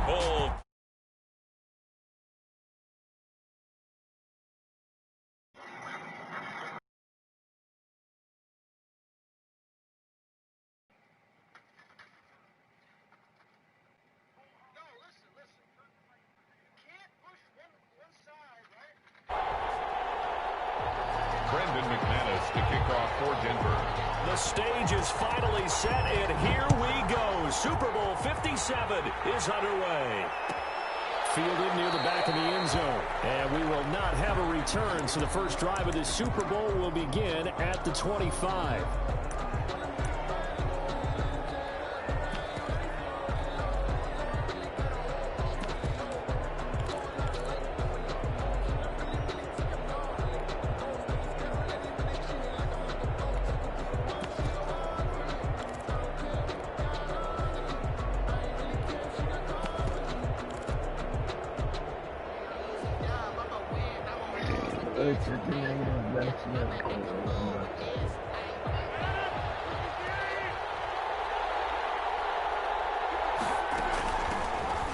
Oh. To kick off for Denver. The stage is finally set, and here we go. Super Bowl 57 is underway. Fielded near the back of the end zone. And we will not have a return, so the first drive of this Super Bowl will begin at the 25.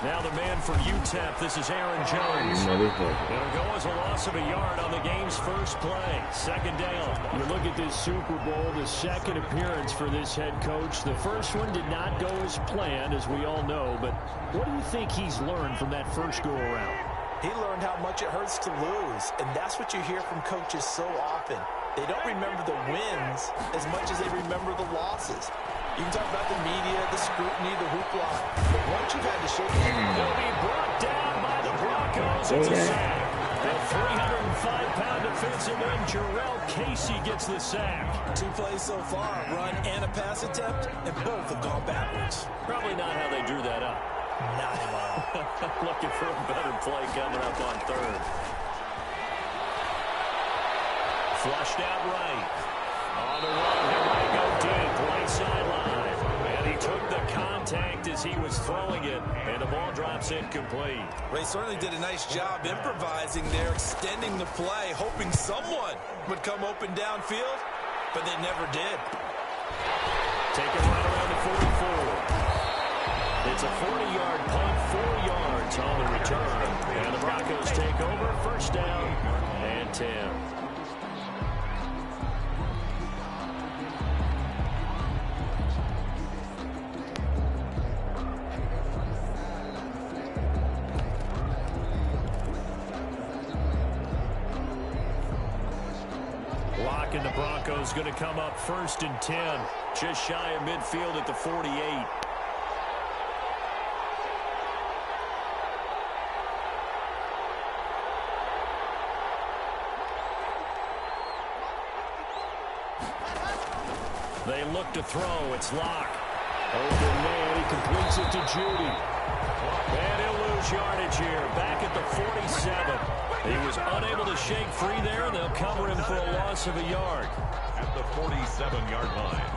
Now the man from UTEP, this is Aaron Jones. It'll go as a loss of a yard on the game's first play. Second down. You look at this Super Bowl, the second appearance for this head coach. The first one did not go as planned, as we all know. But what do you think he's learned from that first go-around? He learned how much it hurts to lose, and that's what you hear from coaches so often. They don't remember the wins as much as they remember the losses. You can talk about the media, the scrutiny, the hoopla, but once you've had to shake it, they'll be brought down by the Broncos. It's a sack. The 305-pound defensive end, Jarrell Casey, gets the sack. 2 plays so far, a run and a pass attempt, and both have gone backwards. Probably not how they drew that up. Not at all. Looking for a better play coming up on third. Flushed out right. On the run, here might go deep, right sideline. And he took the contact as he was throwing it, and the ball drops incomplete. Ray certainly did a nice job improvising there, extending the play, hoping someone would come open downfield, but they never did. Take it right around the 44. It's a 40-yard punt, 4 yards on the return. And the Broncos take over, first down and 10. Lock and the Broncos going to come up first and 10. Just shy of midfield at the 48. They look to throw. It's Locke. Open man. He completes it to Judy. And he'll lose yardage here. Back at the 47. He was unable to shake free there, and they'll cover him for a loss of a yard. At the 47-yard line.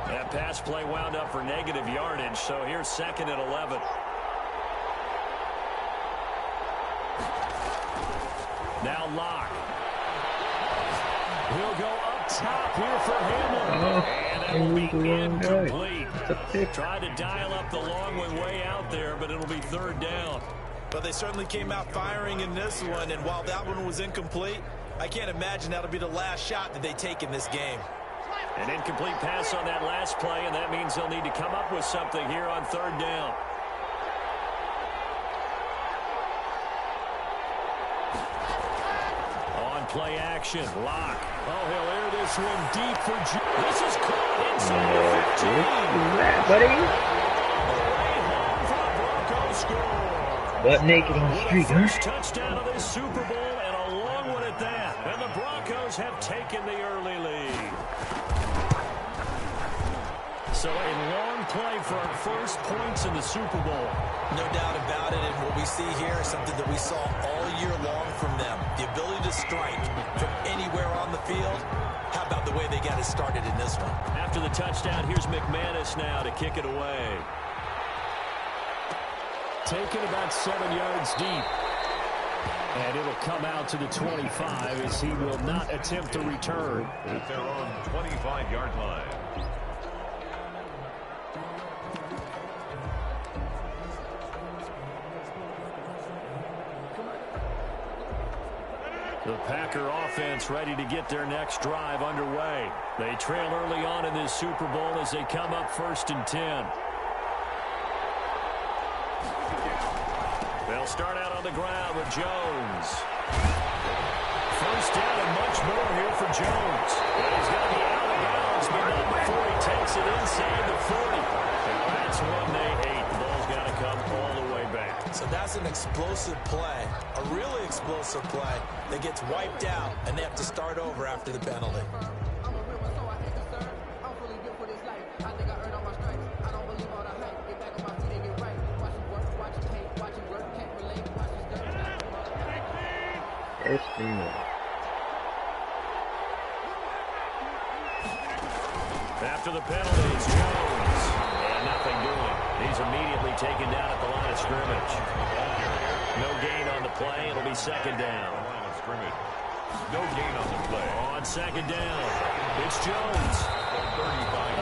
That pass play wound up for negative yardage, so here's second and 11. Now Locke. He'll go up top here for Hamlin. And that'll be incomplete. Tried to dial up the long one way out there, but it'll be third down. But they certainly came out firing in this one, and while that one was incomplete, I can't imagine that'll be the last shot that they take in this game. An incomplete pass on that last play, and that means they'll need to come up with something here on third down. On play action, Locke. Oh, he'll air this one deep for Judy. This is caught inside the 15. Buddy. Way home for the Broncos score. Butt naked on the street, huh? First touchdown of this Super Bowl, and a long one at that. And the Broncos have taken the early lead. So a long play for our first points in the Super Bowl. No doubt about it, and what we see here is something that we saw all year long from them. The ability to strike from anywhere on the field. How about the way they got it started in this one? After the touchdown, here's McManus now to kick it away. Taken about 7 yards deep. And it'll come out to the 25 as he will not attempt to return. At their own 25-yard line. The Packer offense ready to get their next drive underway. They trail early on in this Super Bowl as they come up 1st and 10. They'll start out on the ground with Jones. First down and much more here for Jones. He's got to be out of bounds, but not before he takes it inside the 40. And that's one they hate. The ball's got to come all the way back. So that's an explosive play, a really explosive play that gets wiped out, and they have to start over after the penalty. After the penalty, it's Jones. And nothing doing. He's immediately taken down at the line of scrimmage. No gain on the play. It'll be 2nd down. Line of scrimmage. No gain on the play. On 2nd down, it's Jones.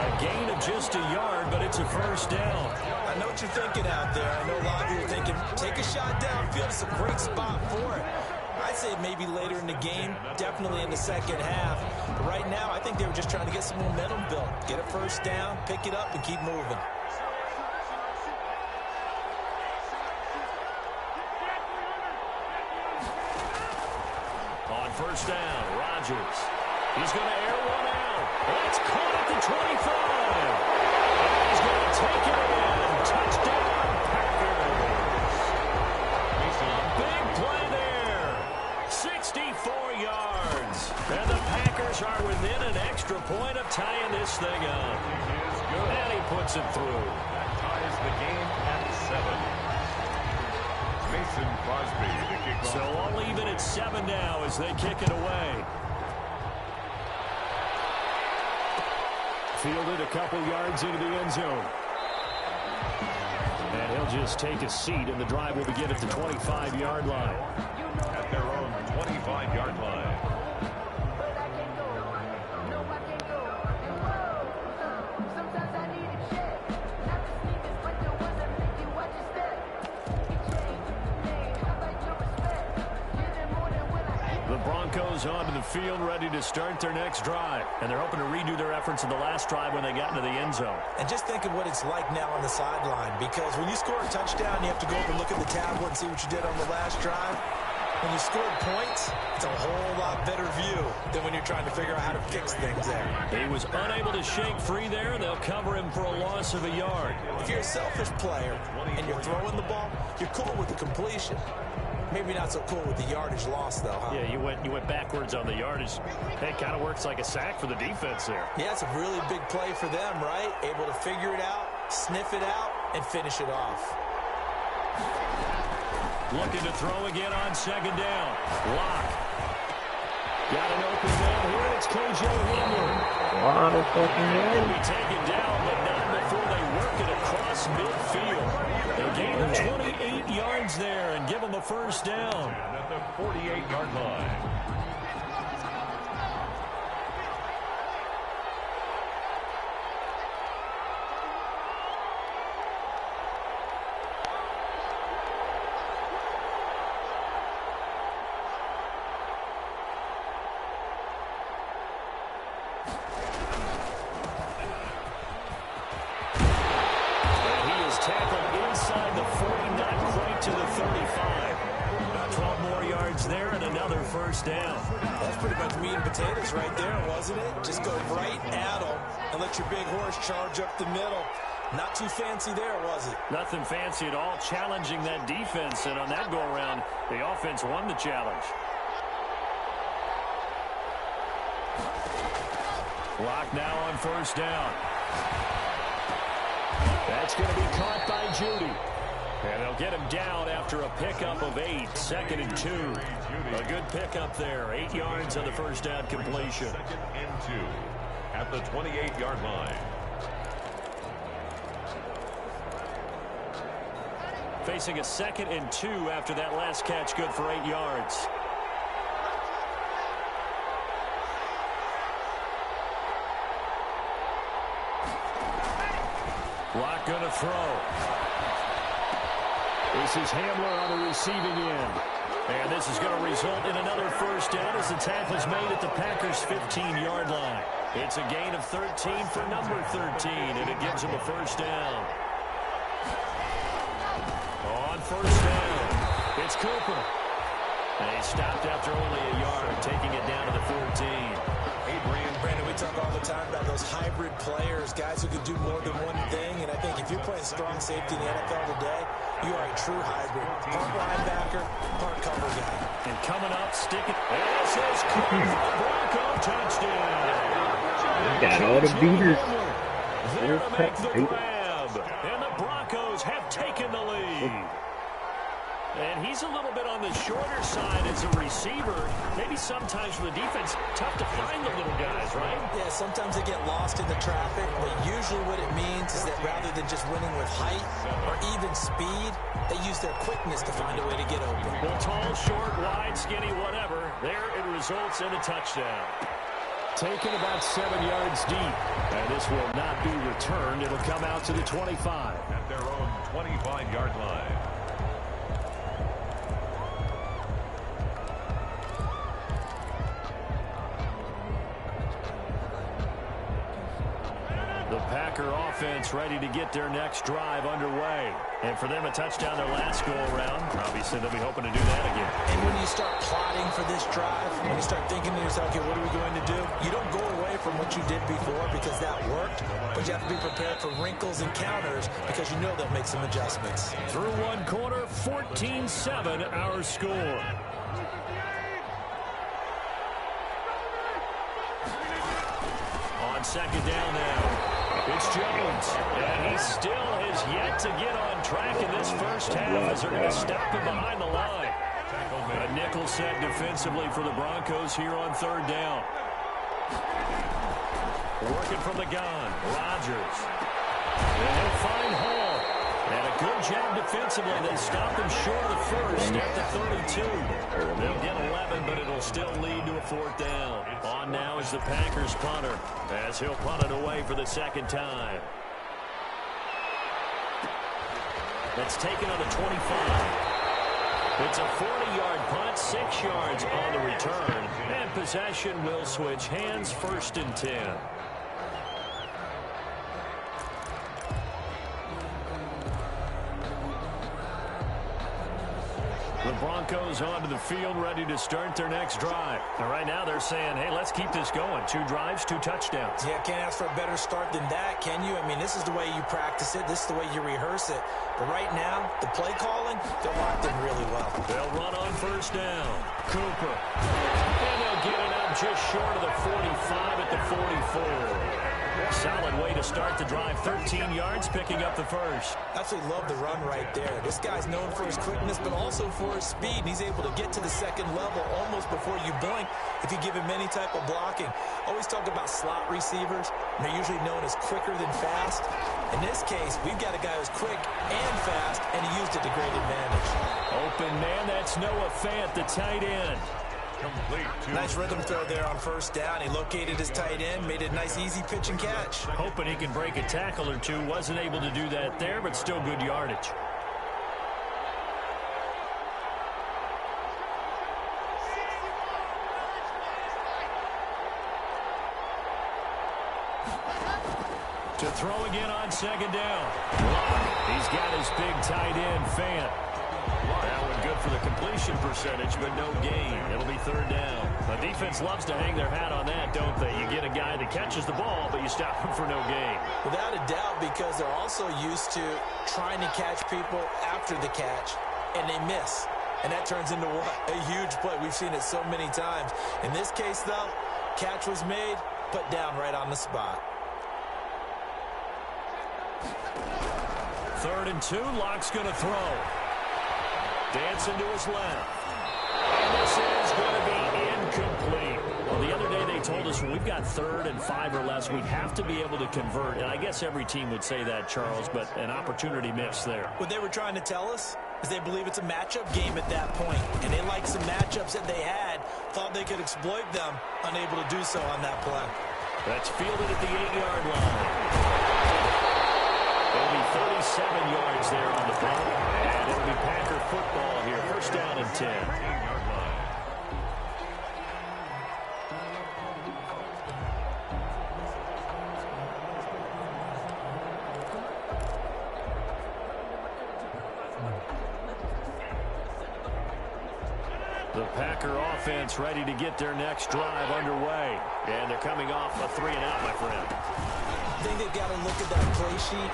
A gain of just a yard, but it's a 1st down. I know what you're thinking out there. I know a lot of you are thinking, take a shot downfield. It's a great spot for it. I'd say maybe later in the game, definitely in the second half. But right now, I think they were just trying to get some momentum built. Get a 1st down, pick it up, and keep moving. On 1st down, Rodgers. He's going to air one out. That's caught at the 25. And he's going to take it in. Touchdown, Packers. A big play there. 64 yards. And the Packers are within an extra point of tying this thing up. And he puts it through. That ties the game at 7. Mason Crosby, the kickoff. So all even at 7 now as they kick it away. Fielded a couple yards into the end zone. And he'll just take a seat, and the drive will begin at the 25-yard line. At their own 25-yard line. The Broncos onto the field, ready to start their next drive. And they're hoping to redo their efforts in the last drive when they got into the end zone. And just think of what it's like now on the sideline, because when you score a touchdown, you have to go up and look at the tablet and see what you did on the last drive. When you scored points, it's a whole lot better view than when you're trying to figure out how to fix things there. He was unable to shake free there. They'll cover him for a loss of a yard. If you're a selfish player and you're throwing the ball, you're cool with the completion. Maybe not so cool with the yardage loss, though, huh? Yeah, you went backwards on the yardage. It kind of works like a sack for the defense there. Yeah, it's a really big play for them, right? Able to figure it out, sniff it out, and finish it off. Looking to throw again on 2nd down. Lock. Got an open man here. It's KJ Hamler. He'll be taken down, but not before they work it across midfield. A gain of 28 yards there and give them a 1st down. At the 48-yard line. Tackled inside the 40, not quite to the 35. About 12 more yards there and another 1st down. That's pretty much meat and potatoes right there, wasn't it? Just go right at them and let your big horse charge up the middle. Not too fancy there, was it? Nothing fancy at all, challenging that defense. And on that go-around, the offense won the challenge. Lock now on 1st down. That's going to be caught by Judy. And they'll get him down after a pickup of 8. 2nd and 2. A good pickup there. 8 yards on the 1st down completion. 2nd and 2 at the 28-yard line. Facing a 2nd and 2 after that last catch, good for 8 yards. Lock going to throw. This is Hamler on the receiving end. And this is going to result in another first down as the tackle is made at the Packers' 15-yard line. It's a gain of 13 for number 13, and it gives him a first down. On first down, it's Cooper. And he stopped after only a yard, taking it down to the 14. Brandon, we talk all the time about those hybrid players, guys who can do more than one thing. And I think if you're playing strong safety in the NFL today, you are a true hybrid. Part linebacker, part cover guy. And coming up, sticking. This is Cooper for the Bronco touchdown. Got all the beaters. There to make the grab. And the Broncos have taken the lead. And he's a little bit on the shorter side as a receiver. Maybe sometimes for the defense, tough to find the little guys, right? Yeah, sometimes they get lost in the traffic, but usually what it means is that rather than just winning with height or even speed, they use their quickness to find a way to get open. Well, tall, short, wide, skinny, whatever. There it results in a touchdown. Taken about 7 yards deep. And this will not be returned. It'll come out to the 25. At their own 25-yard line. The Packer offense ready to get their next drive underway. And for them, a touchdown their last go-around. Obviously, they'll be hoping to do that again. And when you start plotting for this drive, when you start thinking to yourself, okay, what are we going to do? You don't go away from what you did before because that worked, but you have to be prepared for wrinkles and counters because you know they'll make some adjustments. Through one quarter, 14-7 our score. On second down now. It's Jones, and he still has yet to get on track in this first half as they're going to stop him behind the line. A nickel set defensively for the Broncos here on third down. Working from the gun, Rodgers. And he'll find Hall. And a good job defensively. They stopped him short of the first at the 32. They'll get 11, but it'll still lead to a fourth down. On now is the Packers punter as he'll punt it away for the second time. That's taken on the 25. It's a 40-yard punt, 6 yards on the return. And possession will switch hands, first and 10. The Broncos onto the field, ready to start their next drive. And right now they're saying, hey, let's keep this going. 2 drives, 2 touchdowns. Yeah, can't ask for a better start than that, can you? I mean, this is the way you practice it. This is the way you rehearse it. But right now, the play calling, they're locked in really well. They'll run on first down. Cooper. And they'll get it up just short of the 45 at the 44. Solid way to start the drive. 13 yards, picking up the first. Absolutely love the run right there. This guy's known for his quickness, but also for his speed. And he's able to get to the second level almost before you blink if you give him any type of blocking. Always talk about slot receivers. And they're usually known as quicker than fast. In this case, we've got a guy who's quick and fast, and he used it to great advantage. Open man, that's Noah Fant, the tight end. Nice rhythm throw there on first down. He located his tight end, made a nice easy pitch and catch. Hoping he can break a tackle or two. Wasn't able to do that there, but still good yardage. To throw again on second down. He's got his big tight end, Fant. That one good for the completion percentage, but no gain. It'll be third down. The defense loves to hang their hat on that, don't they? You get a guy that catches the ball, but you stop him for no gain. Without a doubt, because they're also used to trying to catch people after the catch, and they miss. And that turns into what? A huge play. We've seen it so many times. In this case, though, catch was made, put down right on the spot. 3rd and 2, Locke's going to throw. Dancing to his left. And this is going to be incomplete. Well, the other day they told us when we've got 3rd and 5 or less, we have to be able to convert. And I guess every team would say that, Charles, but an opportunity missed there. What they were trying to tell us is they believe it's a matchup game at that point. And they liked some matchups that they had, thought they could exploit them, unable to do so on that play. That's fielded at the 8-yard line. They'll be 37 yards there on the punt. And it'll be Packer football here. First down and 10. The Packer offense ready to get their next drive underway. And they're coming off a 3-and-out, my friend. I think they've got to look at that play sheet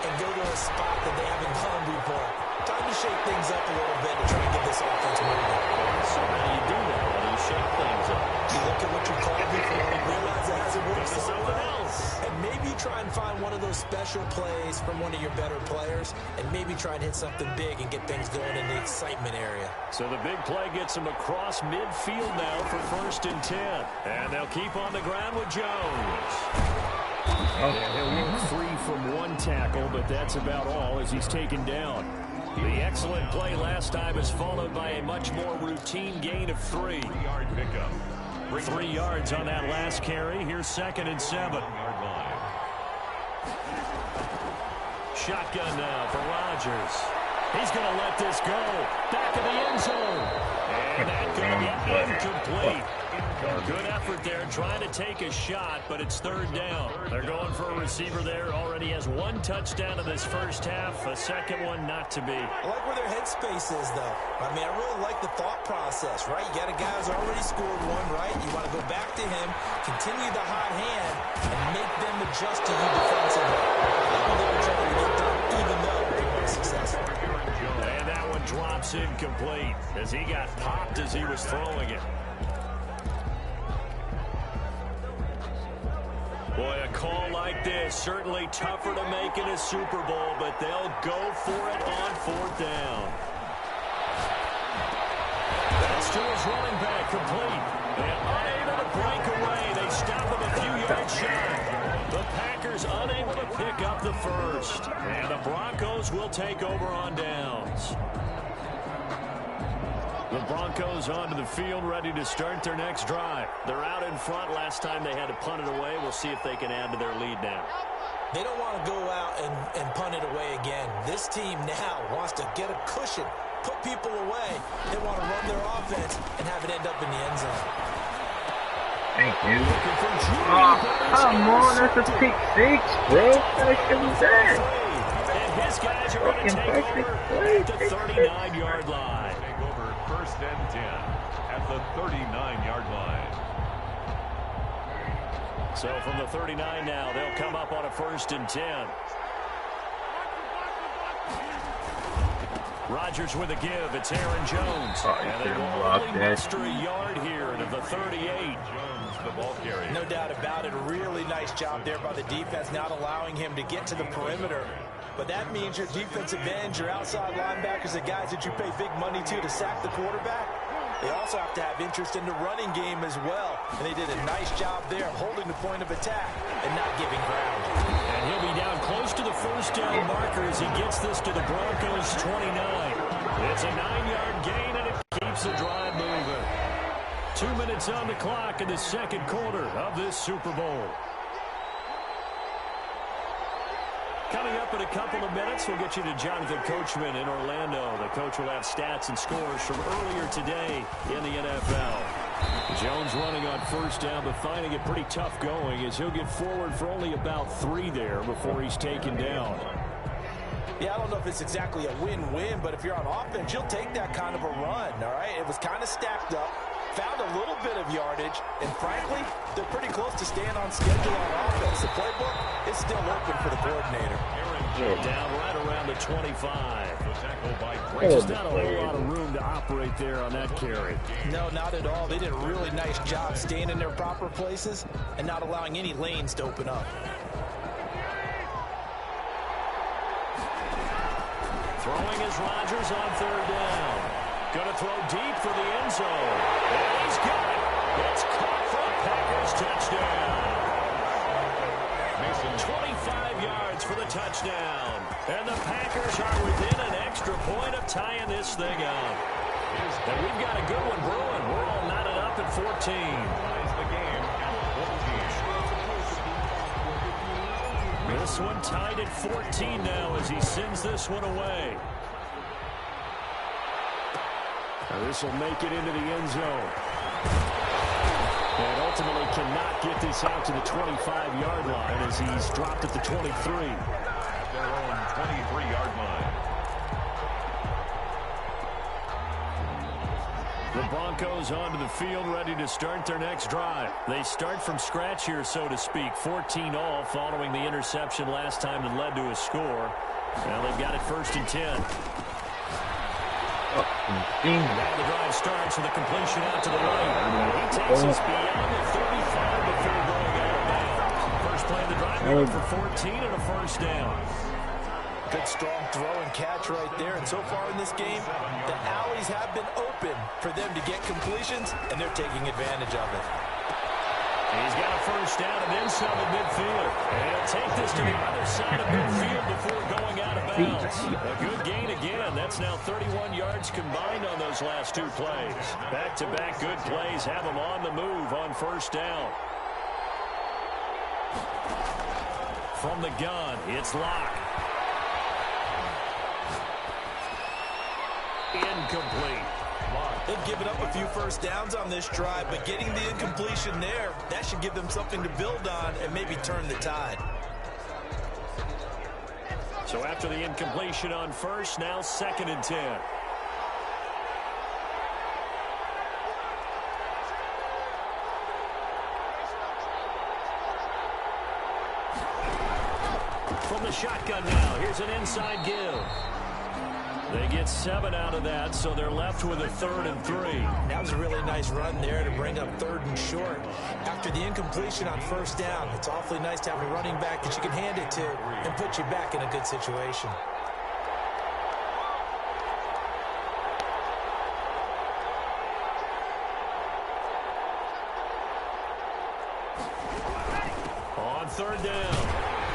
and go to a spot that they haven't gone before. Time to shake things up a little bit to try and get this offense moving. So how do you do that? How do you shake things up? You look at what you called before and realize it hasn't worked somewhere else. And maybe try and find one of those special plays from one of your better players and maybe try and hit something big and get things going in the excitement area. So the big play gets them across midfield now for first and 10. And they'll keep on the ground with Jones. Yeah, he'll look free from one tackle, but that's about all as he's taken down. The excellent play last time is followed by a much more routine gain of 3. 3-yard pickup. 3 yards on that last carry. Here's second and 7. Shotgun now for Rodgers. He's going to let this go. Back of the end zone. And that's going to be incomplete. Good effort there trying to take a shot, but it's third down. They're going for a receiver there. Already has 1 touchdown in this first half. A second one not to be. I like where their headspace is, though. I mean, I really like the thought process, right? You got a guy who's already scored 1, right? You want to go back to him, continue the hot hand, and make them adjust to you defensively. That's what they were trying to get done, even though they weren't successful. And that one drops incomplete as he got popped as he was throwing it. Boy, a call like this, certainly tougher to make in a Super Bowl, but they'll go for it on 4th down. That's to his running back, complete. And unable to break away. They stop him a few yards shy. The Packers unable to pick up the first. And the Broncos will take over on downs. The Broncos onto the field, ready to start their next drive. They're out in front. Last time they had to punt it away. We'll see if they can add to their lead now. They don't want to go out and punt it away again. This team now wants to get a cushion, put people away. They want to run their offense and have it end up in the end zone. Thank you. Oh, come on. That's a pick 6, bro. How should we that? And his guys are going to take over at the 39-yard line. First and 10 at the 39-yard line. So from the 39 now, they'll come up on a first and 10. Rodgers with a give. It's Aaron Jones. And they will only muster a yard here at the 38. Jones, the ball carrier. No doubt about it. A really nice job there by the defense, not allowing him to get to the perimeter. But that means your defensive ends, your outside linebackers, the guys that you pay big money to sack the quarterback, they also have to have interest in the running game as well. And they did a nice job there holding the point of attack and not giving ground. And he'll be down close to the first down marker as he gets this to the Broncos 29. It's a 9-yard gain, and it keeps the drive moving. 2 minutes on the clock in the second quarter of this Super Bowl. Coming up in a couple of minutes, we'll get you to Jonathan Coachman in Orlando. The coach will have stats and scores from earlier today in the NFL. Jones running on first down, but finding it pretty tough going as he'll get forward for only about 3 there before he's taken down. Yeah, I don't know if it's exactly a win-win, but if you're on offense, you'll take that kind of a run, all right? It was kind of stacked up, found a little bit of yardage, and frankly, they're pretty close to staying on schedule on offense. The playbook is still open for the coordinator. Down right around the 25. Just not a whole lot of room to operate there on that carry. No, not at all. They did a really nice job staying in their proper places and not allowing any lanes to open up. Throwing is Rodgers on third down. Going to throw deep for the end zone. And he's got it. It's caught for a Packers touchdown. 25 yards for the touchdown. And the Packers are within an extra point of tying this thing up. And we've got a good one brewing. We're all knotted up at 14. this one tied at 14 now as he sends this one away. Now this will make it into the end zone. And ultimately cannot get this out to the 25-yard line as he's dropped at the 23. At their own 23-yard line. The Broncos onto the field, ready to start their next drive. They start from scratch here, so to speak. 14 all following the interception last time that led to a score. Now they've got it 1st and 10. Now the drive starts with a completion out to the right. He takes us beyond the 35 before going out of bounds. First play of the drive going for 14 and a first down. Good strong throw and catch right there. And so far in this game, the alleys have been open for them to get completions, and they're taking advantage of it. He's got a first down and then some at midfield. And he'll take this to the other side of midfield before going out of bounds. A good gain again. That's now 31 yards combined on those last 2 plays. Back-to-back good plays have them on the move on first down. From the gun, it's Locke. Incomplete. They've given up a few first downs on this drive, but getting the incompletion there, that should give them something to build on and maybe turn the tide. So after the incompletion on first, now 2nd and 10. From the shotgun now, here's an inside give. They get 7 out of that, so they're left with a 3rd and 3. That was a really nice run there to bring up 3rd and short. After the incompletion on first down, it's awfully nice to have a running back that you can hand it to and put you back in a good situation. On 3rd down,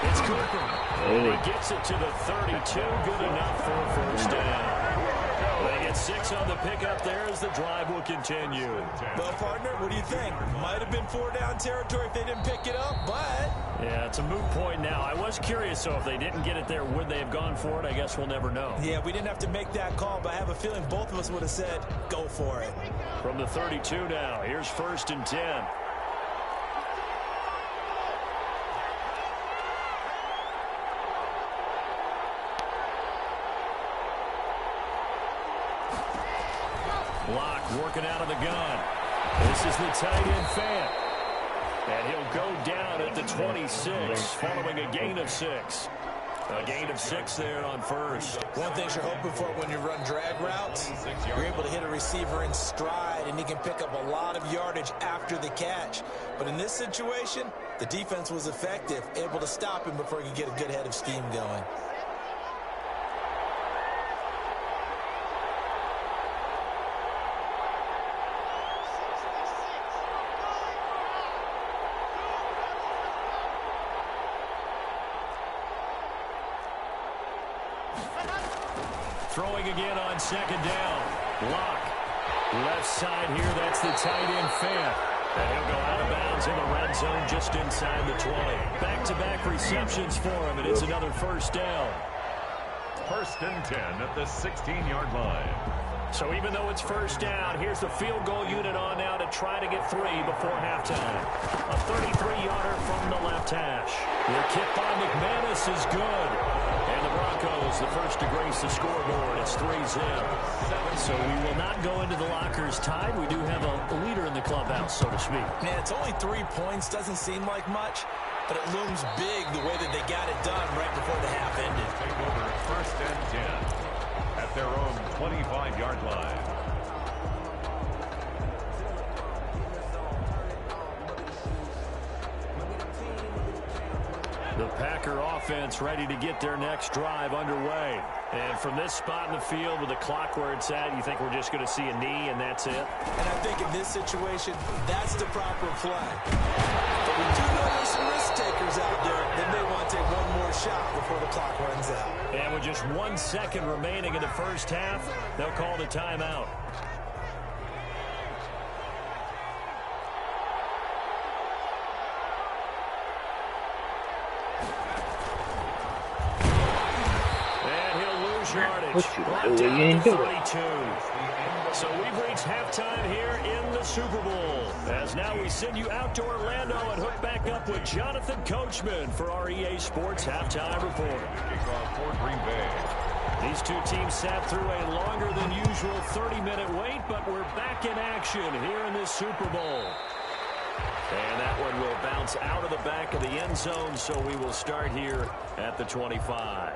it's Cooper. He gets it to the 32. Good enough for a first down. They get 6 on the pickup there as the drive will continue. Well, partner, what do you think? Might have been 4-down territory if they didn't pick it up, but... Yeah, it's a moot point now. I was curious, so if they didn't get it there, would they have gone for it? I guess we'll never know. Yeah, we didn't have to make that call, but I have a feeling both of us would have said, go for it. From the 32 now, here's 1st and 10. Locke working out of the gun. This is the tight end fan. And he'll go down at the 26 following a gain of 6. A gain of 6 there on first. One thing you're hoping for when you run drag routes, you're able to hit a receiver in stride and he can pick up a lot of yardage after the catch. But in this situation, the defense was effective, able to stop him before he could get a good head of steam going. Throwing again on 2nd down. Locke. Left side here, that's the tight end fan. And he'll go out of bounds in the red zone just inside the 20. Back-to-back receptions for him, and it's another first down. 1st and 10 at the 16-yard line. So even though it's first down, here's the field goal unit on now to try to get 3 before halftime. A 33-yarder from the left hash. The kick by McManus is good. And the Broncos, the first to grace the scoreboard. It's 3-zip. So we will not go into the lockers tied. We do have a leader in the clubhouse, so to speak. Man, it's only 3 points. Doesn't seem like much, but it looms big the way that they got it done right before the half ended. Take over 1st and 10 at their own 25-yard line. The Packer offense ready to get their next drive underway. And from this spot in the field with the clock where it's at, you think we're just going to see a knee and that's it? And I think in this situation, that's the proper play. But we do know there's some risk takers out there that may want to take one more shot before the clock runs out. And with just 1 second remaining in the first half, they'll call the timeout. yardage. What you Brought do? down You ain't to do it. 32. So we've reached halftime here in the Super Bowl. As now we send you out to Orlando and hook back up with Jonathan Coachman for our EA Sports Halftime Report. Kickoff for Green Bay. These two teams sat through a longer than usual 30-minute wait, but we're back in action here in this Super Bowl. And that one will bounce out of the back of the end zone, so we will start here at the 25.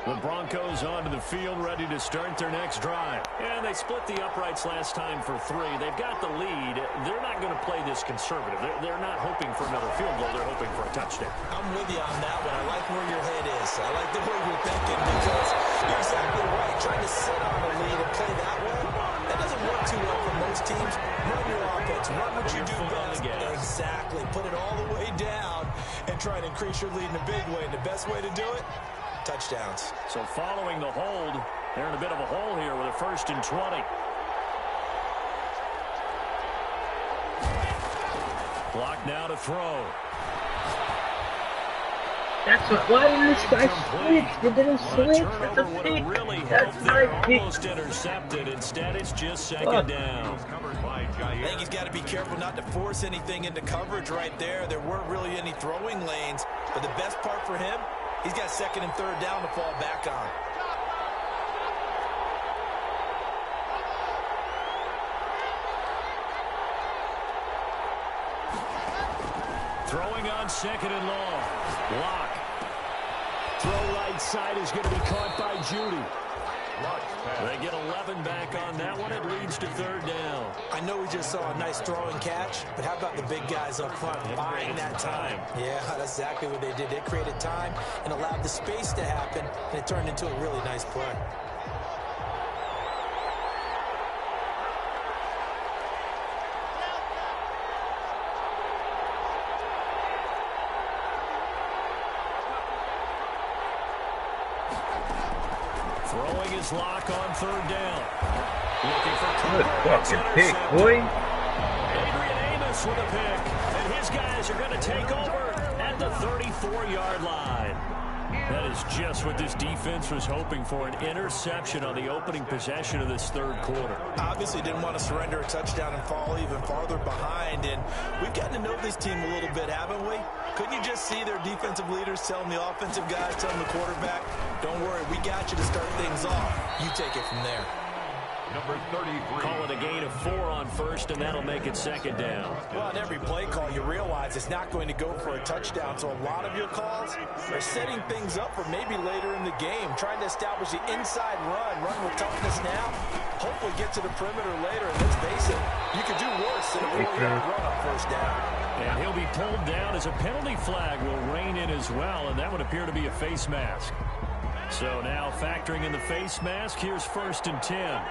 The Broncos onto the field, ready to start their next drive. And they split the uprights last time for 3. They've got the lead. They're not going to play this conservative. They're not hoping for another field goal. They're hoping for a touchdown. I'm with you on that one. I like where your head is. I like the way you're thinking because you're exactly right. Trying to sit on a lead and play that way, that doesn't work too well for most teams. Run your offense. Run what you do best. Exactly. Put it all the way down and try and increase your lead in a big way. And the best way to do it, touchdowns. So following the hold, they're in a bit of a hole here with a 1st and 20. Block now to throw. That's what. Why didn't this guy switch? It didn't switch. That's a pick. Really That's my pick. almost intercepted. Instead, it's just 2nd down. I think he's got to be careful not to force anything into coverage right there. There weren't really any throwing lanes, but the best part for him, he's got 2nd and 3rd down to fall back on. Throwing on 2nd and long. Lock. Throw right side is going to be caught by Judy. They get 11 back on that one. It leads to 3rd down. I know we just saw a nice throwing catch, but how about the big guys up front buying that time? Yeah, that's exactly what they did. They created time and allowed the space to happen, and it turned into a really nice play. Throwing his lock on 3rd down. Looking for Good cover. fucking pick, boy. Adrian Amos with a pick. And his guys are going to take over at the 34-yard line. That is just what this defense was hoping for, an interception on the opening possession of this 3rd quarter. Obviously didn't want to surrender a touchdown and fall even farther behind, and we've gotten to know this team a little bit, haven't we? Couldn't you just see their defensive leaders telling the offensive guys, telling the quarterback, don't worry, we got you to start things off. You take it from there. Number 33. Call it a gain of 4 on 1st, and that'll make it 2nd down. Well, on every play call, you realize it's not going to go for a touchdown, so a lot of your calls are setting things up for maybe later in the game, trying to establish the inside run with toughness now, hopefully get to the perimeter later, and let's face it, you could do worse than a 4-yard run on 1st down. And he'll be pulled down as a penalty flag will rein in as well, and that would appear to be a face mask. So now factoring in the face mask, here's 1st and 10.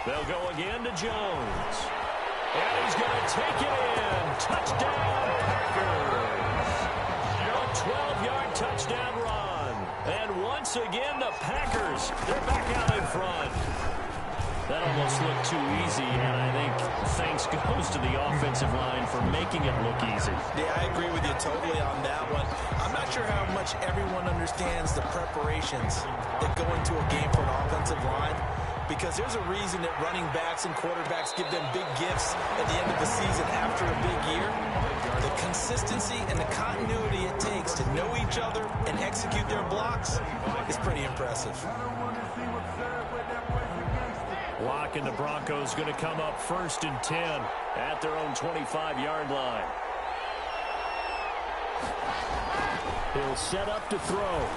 They'll go again to Jones. And he's going to take it in. Touchdown, Packers. A 12-yard touchdown run. And once again, the Packers, they're back out in front. That almost looked too easy, and I think thanks goes to the offensive line for making it look easy. Yeah, I agree with you totally on that one. I'm not sure how much everyone understands the preparations that go into a game for an offensive line, because there's a reason that running backs and quarterbacks give them big gifts at the end of the season after a big year. The consistency and the continuity it takes to know each other and execute their blocks is pretty impressive. Lock and the Broncos going to come up 1st and 10 at their own 25-yard line. He'll set up to throw.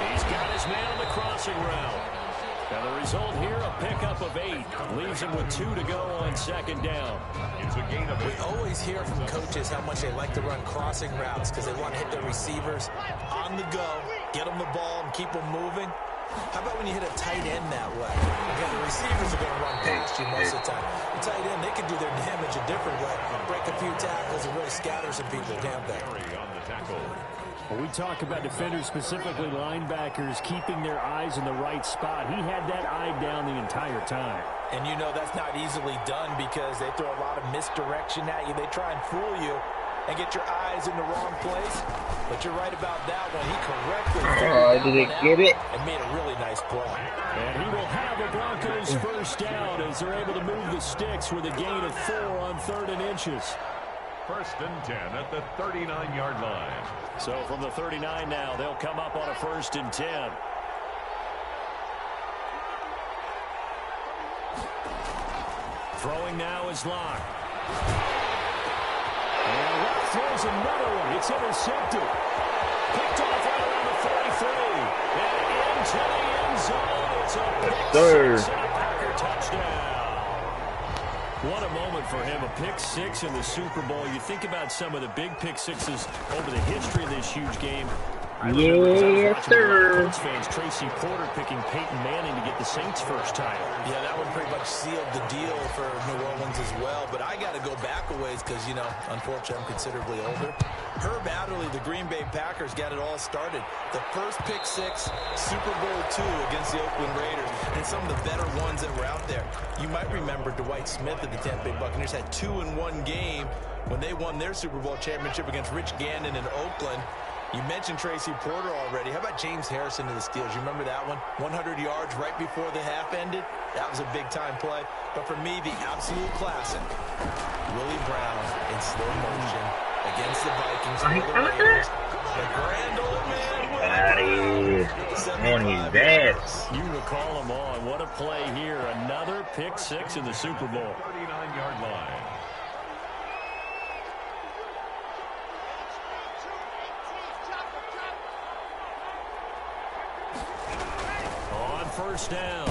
He's got his man on the crossing route. And the result here, a pickup of 8. Leaves him with 2 to go on 2nd down. We always hear from coaches how much they like to run crossing routes because they want to hit their receivers on the go, get them the ball, and keep them moving. How about when you hit a tight end that way? Again, the receivers are going to run past you most of the time. The tight end, they can do their damage a different way. Break a few tackles and really scatter some people, can't they? On the tackle. When we talk about defenders, specifically linebackers, keeping their eyes in the right spot, he had that eye down the entire time. And you know that's not easily done because they throw a lot of misdirection at you. They try and fool you and get your eyes in the wrong place. But you're right about that one. He correctly get it? And made a really nice play. And he will have the Broncos first down as they're able to move the sticks with a gain of 4 on 3rd and inches. 1st and 10 at the 39-yard line. So from the 39 now, they'll come up on a 1st and 10. Throwing now is Locke. And Locke throws another one. It's intercepted. Picked off right around the 43. And into the end zone. It's a pick 6 and a Packer touchdown. What a moment for him, a pick 6 in the Super Bowl. You think about some of the big pick 6s over the history of this huge game. Yes, sir. Colts fans, Tracy Porter picking Peyton Manning to get the Saints' first title. Yeah, that one pretty much sealed the deal for New Orleans as well. But I got to go back a ways because, you know, unfortunately, I'm considerably older. Herb Adderley, the Green Bay Packers, got it all started. The first pick 6, Super Bowl II against the Oakland Raiders, and some of the better ones that were out there. You might remember Dwight Smith of the Tampa Bay Buccaneers had 2 in one game when they won their Super Bowl championship against Rich Gannon in Oakland. You mentioned Tracy Porter already. How about James Harrison to the Steelers? You remember that one? 100 yards right before the half ended. That was a big-time play. But for me, the absolute classic, Willie Brown in slow motion against the Vikings for the Raiders. The grand old man. On his ass. You recall them all. What a play here. Another pick 6 in the Super Bowl. 39-yard line. First down.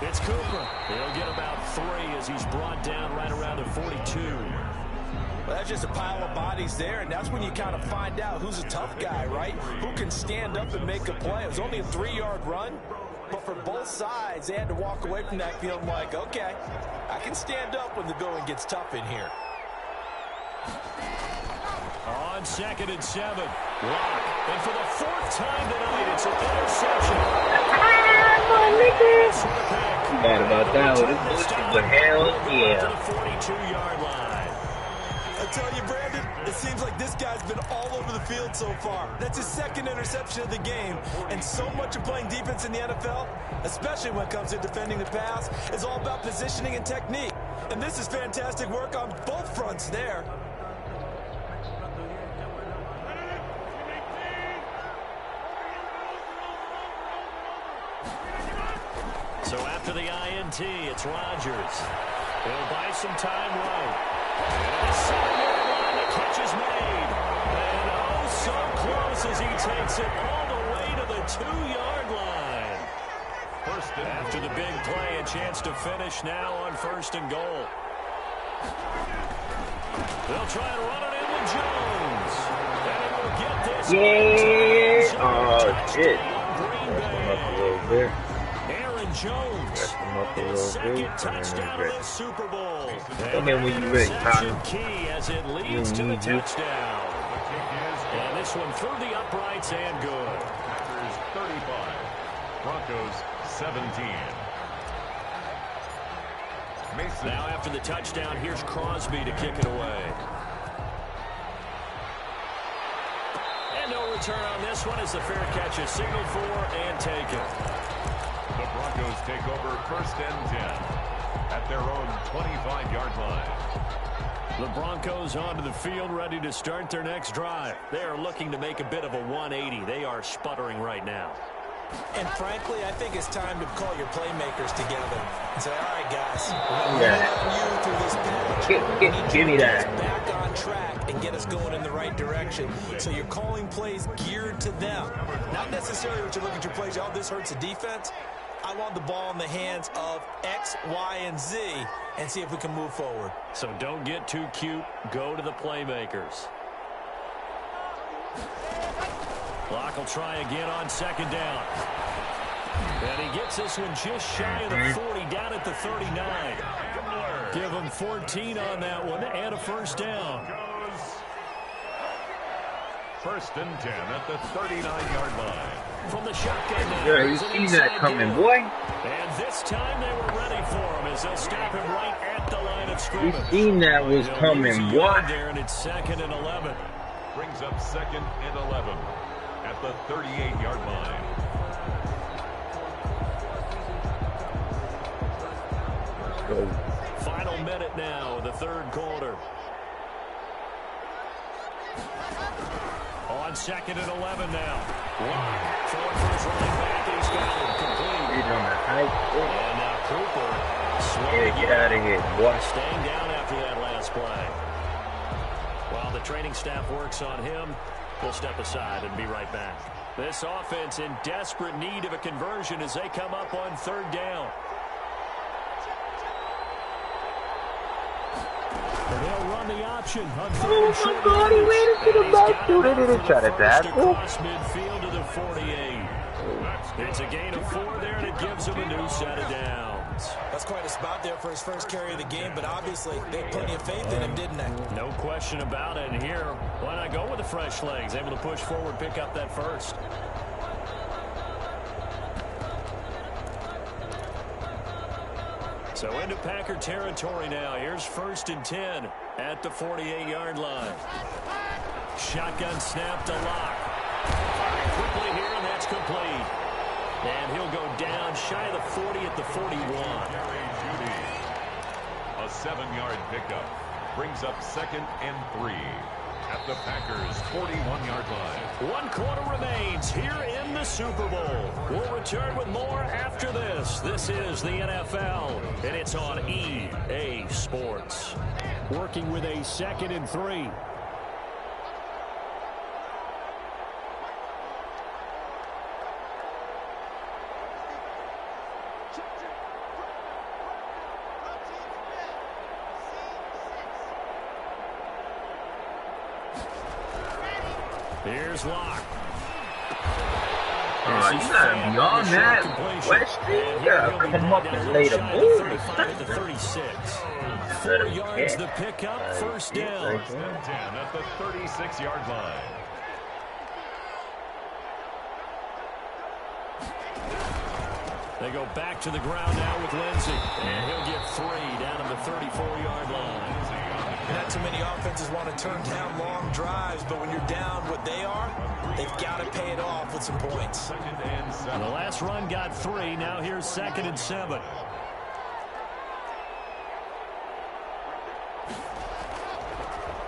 It's Cooper. He'll get about 3 as he's brought down right around the 42. Well, that's just a pile of bodies there, and that's when you kind of find out who's a tough guy, right? Who can stand up and make a play. It was only a 3-yard run, but for both sides, they had to walk away from that feeling like, okay, I can stand up when the going gets tough in here. On 2nd and 7, Locke. And for the 4th time tonight, it's an interception. Bad about that one. But hell yeah. To the 42-yard line. I tell you, Brandon, it seems like this guy's been all over the field so far. That's his 2nd interception of the game. And so much of playing defense in the NFL, especially when it comes to defending the pass, is all about positioning and technique. And this is fantastic work on both fronts there. So after the INT, it's Rodgers. He'll buy some time right. And the 7-yard line, the catch is made. And oh, so close as he takes it all the way to the 2-yard line. After the big play, a chance to finish now on 1st and goal. They'll try and run it in with Jones. And he will get this. Yeah. Oh, shit. That's a little bit. Jones, his 2nd touchdown of this Super Bowl. Come in when you're ready, Tyler. Key as it leads to the touchdown. And this one through the uprights and good. Packers 35, Broncos 17. Mason. Now after the touchdown, here's Crosby to kick it away. And no return on this one as the fair catch is signaled for and taken. The Broncos take over 1st and 10 at their own 25-yard line. The Broncos onto the field, ready to start their next drive. They are looking to make a bit of a 180. They are sputtering right now. And frankly, I think it's time to call your playmakers together and say, all right, guys, you through this patch. Give me that. Back on track and get us going in the right direction. So you're calling plays geared to them. Not necessarily what you look at your plays, oh, this hurts the defense. I want the ball in the hands of X, Y, and Z and see if we can move forward. So don't get too cute. Go to the playmakers. Locke will try again on 2nd down. And he gets this one just shy of the 40, down at the 39. Give him 14 on that one and a 1st down. First and 10 at the 39-yard line. From the shotgun now. Yeah, you see that coming, boy. And this time they were ready for him as they'll stop him right at the line of scrimmage. You seen that was coming, boy. There, and it's 2nd and 11. Brings up 2nd and 11 at the 38-yard line. Go. Final minute now, the third quarter. On 2nd and 11 now. Lock throwing for his running back. He's got it complete. He's on the high. And now Cooper. Yeah, get out of here, boy. Staying down after that last play. While the training staff works on him, we'll step aside and be right back. This offense in desperate need of a conversion as they come up on 3rd down. And they'll run the option. Oh my God, he ran into the backfield. They didn't try to tackle. Across midfield to the 48. It's a gain of 4 there, and it gives him a new set of downs. That's quite a spot there for his first carry of the game, but obviously they had plenty of faith in him, didn't they? No question about it. And here, why not go with the fresh legs? Able to push forward, pick up that first. So into Packer territory now. Here's 1st and 10 at the 48-yard line. Shotgun snap to Lock. Firing quickly here, and that's complete. And he'll go down shy of the 40 at the 41. A 7-yard pickup. Brings up 2nd and 3 at the Packers' 41-yard line. 1 quarter remains here in the Super Bowl. We'll return with more after this. This is the NFL, and it's on EA Sports. Working with a 2nd and 3. Here's Lock. You gotta be on that, Weston. You gotta come up and lay the ball. 36. 4 yards the pickup, 1st down. 1st and 10 at the 36-yard line. They go back to the ground now with Lindsey. And he'll get 3 down at the 34-yard line. Not too many offenses want to turn down long drives, but when you're down what they are, they've got to pay it off with some points. And the last run got 3. Now here's 2nd and 7.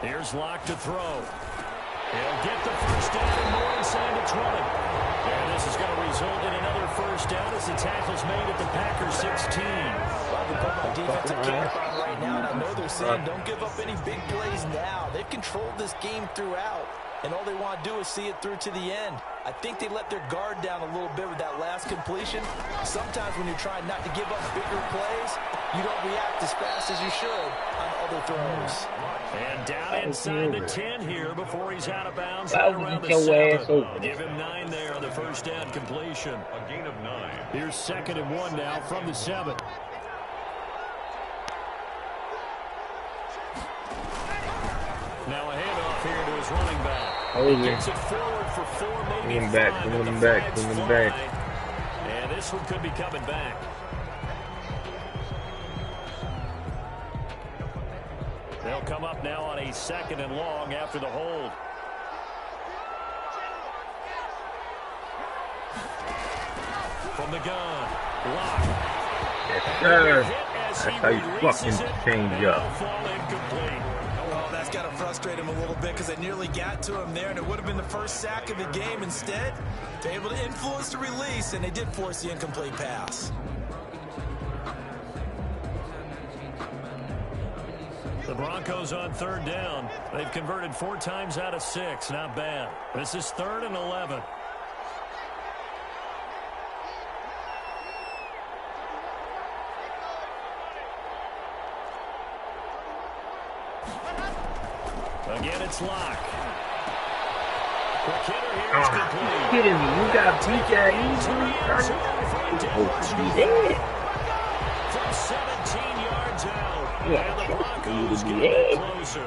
Here's Lock to throw. He'll get the first down and more inside the 20. And this is going to result in another first down as the tackle's made at the Packers 16. Well, they put my defensive camp on right now, and I know they're saying don't give up any big plays now. They've controlled this game throughout, and all they want to do is see it through to the end. I think they let their guard down a little bit with that last completion. Sometimes when you're trying not to give up bigger plays, you don't react as fast as you should on other throws. And down inside the 10 here before he's out of bounds. Right around the 7. Give him 9 there on the first down completion. A gain of 9. Here's 2nd and 1 now from the 7. Now a handoff here to his running back. He gets it forward for 4, maybe 5. Bring him back. And this one could be coming back. They'll come up now on a 2nd and long after the hold. From the gun, Lock. Yes, sir. That's how you fucking change up. Oh, that's got to frustrate him a little bit because they nearly got to him there, and it would have been the first sack of the game. Instead, they're able to influence the release, and they did force the incomplete pass. The Broncos on 3rd down. They've converted 4 times out of 6. Not bad. This is 3rd and 11. Again, it's Lock. You kidding me? You got beat that easily, son. Supposed to be dead. From 17 yards out. Yeah, and the Broncos to be get dead. closer.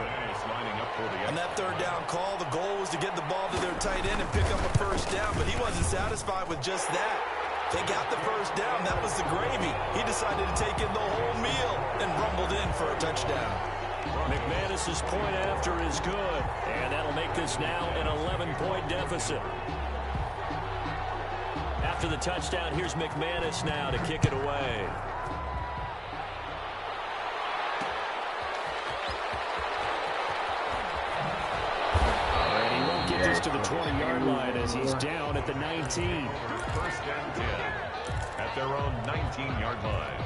lining up for the On that third down call, the goal was to get the ball to their tight end and pick up a first down, but he wasn't satisfied with just that. They got the first down. That was the gravy. He decided to take in the whole meal and rumbled in for a touchdown. McManus's point after is good, and that'll make this now an 11-point deficit. After the touchdown, here's McManus now to kick it away. And he won't get this to the 20-yard line as he's down at the 19. First and 10 at their own 19-yard line.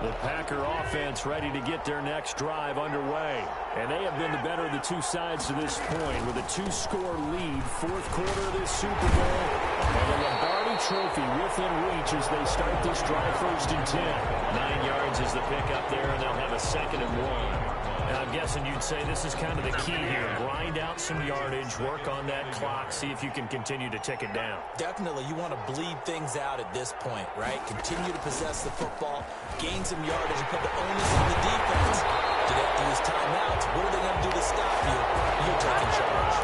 The Packer offense ready to get their next drive underway. And they have been the better of the two sides to this point with a 2-score lead, fourth quarter of this Super Bowl. And the Lombardi Trophy within reach as they start this drive first and 10. 9 yards is the pickup there, and they'll have a 2nd and 1. And I'm guessing you'd say this is kind of the key here. Grind out some yardage, work on that clock, see if you can continue to tick it down. Definitely, you want to bleed things out at this point, right? Continue to possess the football, gain some yardage, and put the onus on the defense. Do they have to use timeouts? What are they going to do to stop you? You're taking charge.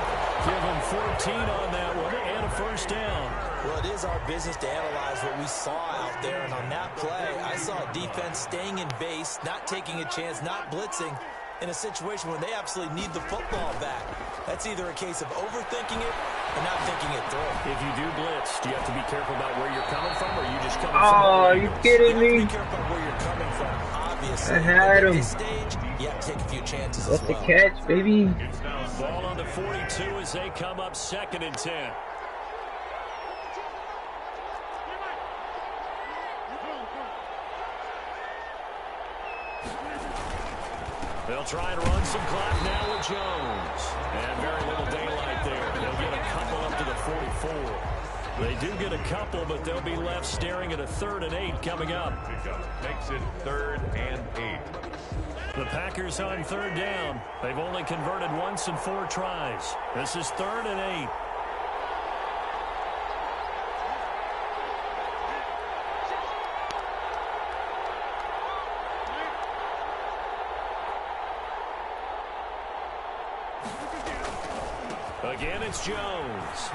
Give them 14 on that one and a first down. Well, it is our business to analyze what we saw out there, and on that play, I saw a defense staying in base, not taking a chance, not blitzing, in a situation where they absolutely need the football back. That's either a case of overthinking it or not thinking it through. If you do blitz, do you have to be careful about where you're coming from, or are you just coming from? Oh, are you kidding me? Be careful about where you're coming from, obviously. I had him. At this stage, you have to take a few chances What's as well. the catch, baby? Ball on the 42 as they come up 2nd and 10. They'll try and run some clock now with Jones. And very little daylight there. They'll get a couple up to the 44. They do get a couple, but they'll be left staring at a 3rd and 8 coming up. Makes it 3rd and 8. The Packers on 3rd down. They've only converted once in 4 tries. This is 3rd and 8. Again, it's Jones.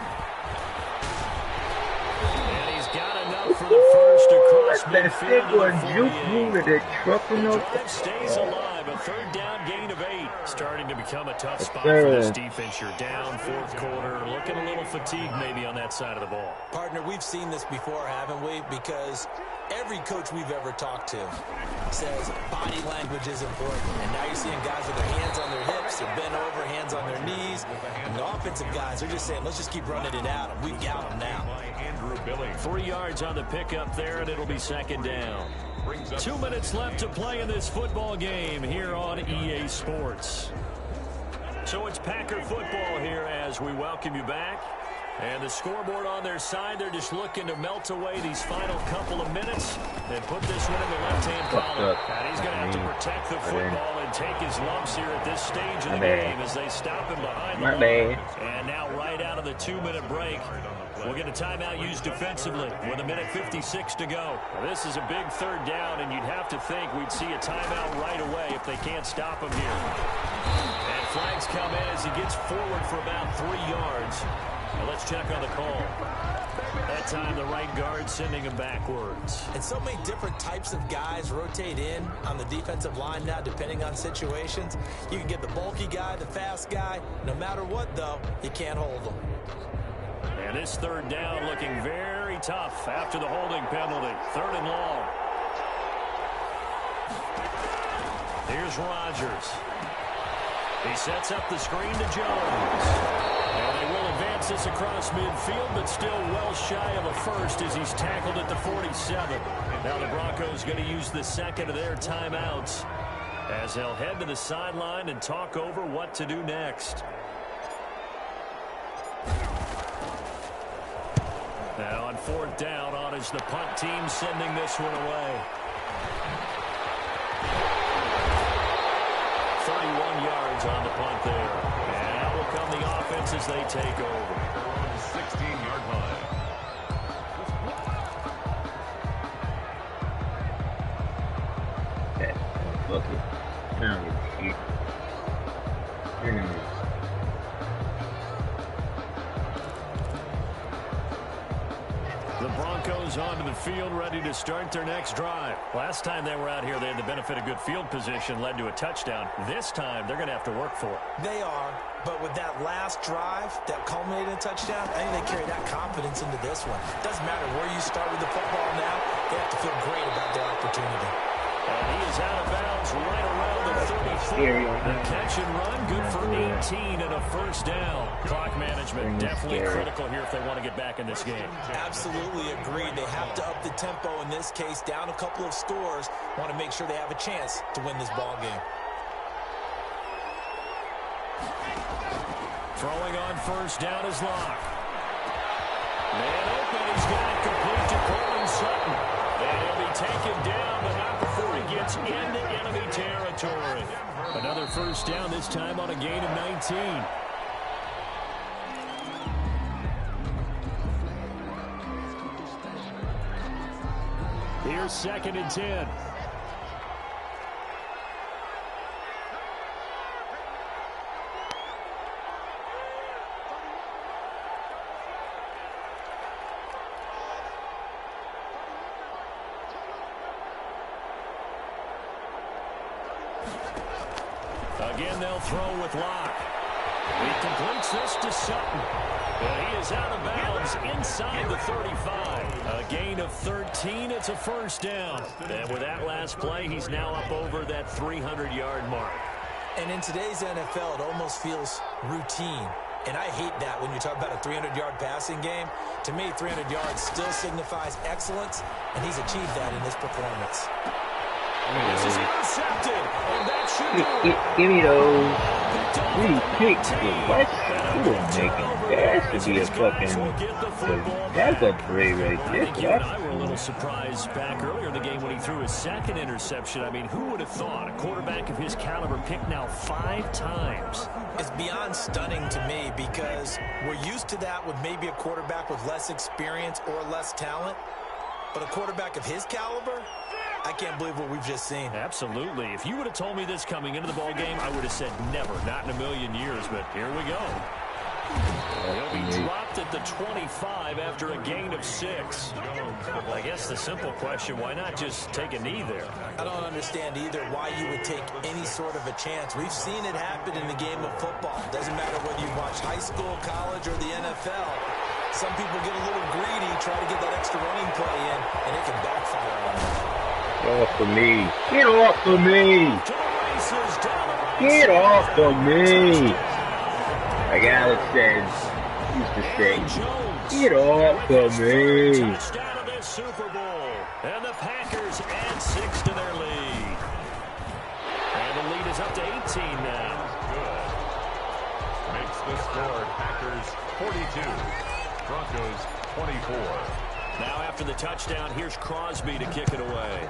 And he's got enough for the first across midfield to the 48. The drive stays alive. A 3rd down gain of 8. Starting to become a tough spot for this defense. You're down 4th quarter. Looking a little fatigued maybe on that side of the ball. Partner, we've seen this before, haven't we? Because every coach we've ever talked to says body language is important. And now you're seeing guys with their hands on their hips, they're bent over, hands on their knees. And the offensive guys are just saying, let's just keep running it out. We've got them now. 3 yards on the pickup there, and it'll be 2nd down. 2 minutes left to play in this football game here on EA Sports. So it's Packer football here as we welcome you back. And the scoreboard on their side, they're just looking to melt away these final couple of minutes and put this one in the left-hand column. And he's going to have to protect the football and take his lumps here at this stage of the game as they stop him behind the line. And now right out of the 2-minute break, we'll get a timeout used defensively with 1:56 to go. Now, this is a big 3rd down, and you'd have to think we'd see a timeout right away if they can't stop him here. And flags come in as he gets forward for about 3 yards. Now let's check on the call. That time the right guard sending him backwards. And so many different types of guys rotate in on the defensive line now depending on situations. You can get the bulky guy, the fast guy. No matter what, though, you can't hold them. And this 3rd down looking very tough after the holding penalty. 3rd and long. Here's Rodgers. He sets up the screen to Jones. And they will advance this across midfield, but still well shy of a first as he's tackled at the 47. Now the Broncos going to use the 2nd of their timeouts as they'll head to the sideline and talk over what to do next. Now on 4th down, on is the punt team sending this one away. 31 yards on the punt there. And out will come the offense as they take over. 16-yard line. Okay. fuck it. I don't give a shit. The Broncos onto the field, ready to start their next drive. Last time they were out here, they had the benefit of good field position, led to a touchdown. This time, they're going to have to work for it. They are, but with that last drive that culminated in a touchdown, I think they carry that confidence into this one. Doesn't matter where you start with the football now, they have to feel great about their opportunity. And he is out of bounds right around the 34. The catch and run, good for 18 and a first down. Clock management definitely critical here if they want to get back in this game. Absolutely agreed. They have to up the tempo in this case, down a couple of scores. Want to make sure they have a chance to win this ball game. Throwing on first down is Locke. Man open, he's got it complete to Courtland Sutton. And he'll be taken down, but not before he gets into enemy territory. Another first down, this time on a gain of 19. Here's 2nd and 10. Again, they'll throw with Locke. He completes this to Sutton. And he is out of bounds inside the 35. A gain of 13. It's a first down. And with that last play, he's now up over that 300-yard mark. And in today's NFL, it almost feels routine. And I hate that when you talk about a 300-yard passing game. To me, 300 yards still signifies excellence, and he's achieved that in this performance. This is intercepted, and that should do it. Give me those. Really pick. What? You don't make it. That should be a fucking. That's a play right there. I think you and I were a little surprised back earlier in the game when he threw his 2nd interception. I mean, who would have thought a quarterback of his caliber picked now 5 times? It's beyond stunning to me because we're used to that with maybe a quarterback with less experience or less talent. But a quarterback of his caliber, I can't believe what we've just seen. Absolutely. If you would have told me this coming into the ball game, I would have said never, not in a million years. But here we go. He'll be dropped at the 25 after a gain of 6. I guess the simple question, why not just take a knee there? I don't understand either why you would take any sort of a chance. We've seen it happen in the game of football. Doesn't matter whether you watch high school, college, or the NFL. Some people get a little greedy, try to get that extra running play in, and it can backfire on them. Get off of me. Get off of me. Get off of me. Like Alex says, used to say, get off of me. Touchdown of this Super Bowl. And the Packers add 6 to their lead. And the lead is up to 18 now. Good. Makes the score Packers 42. Broncos 24. Now after the touchdown, here's Crosby to kick it away.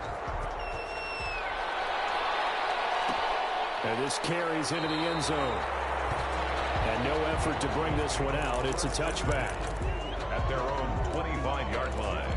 And this carries into the end zone. And no effort to bring this one out. It's a touchback. At their own 25-yard line.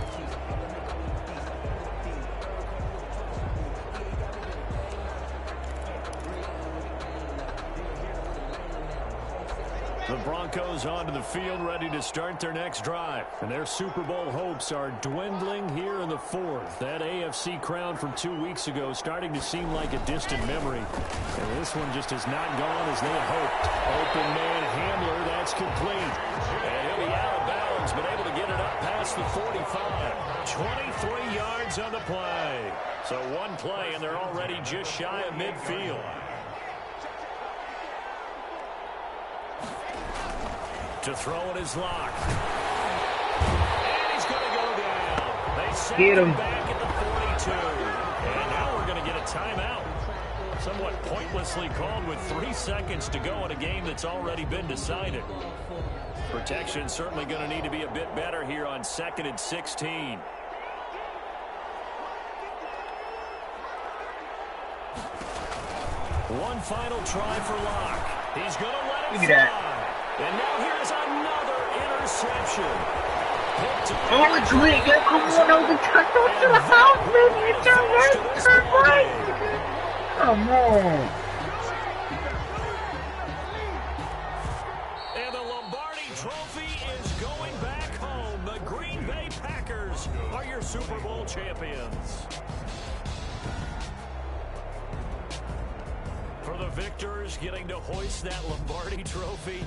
The Broncos onto the field, ready to start their next drive. And their Super Bowl hopes are dwindling here in the 4th. That AFC crown from 2 weeks ago starting to seem like a distant memory. And this one just has not gone as they had hoped. Open man Hamler, that's complete. And he'll be out of bounds, but able to get it up past the 45. 23 yards on the play. So one play, and they're already just shy of midfield. To throw it is Locke. And he's going to go down. They send him back at the 42. And now we're going to get a timeout. Somewhat pointlessly called with 3 seconds to go in a game that's already been decided. Protection certainly going to need to be a bit better here on 2nd and 16. One final try for Locke. He's going to let it fly. And now here's another interception. Oh, it's lit. Yo, come on over. Turn to the house, baby. Turn right. Turn right. Come on. And the Lombardi Trophy is going back home. The Green Bay Packers are your Super Bowl champions. For the victors getting to hoist that Lombardi Trophy,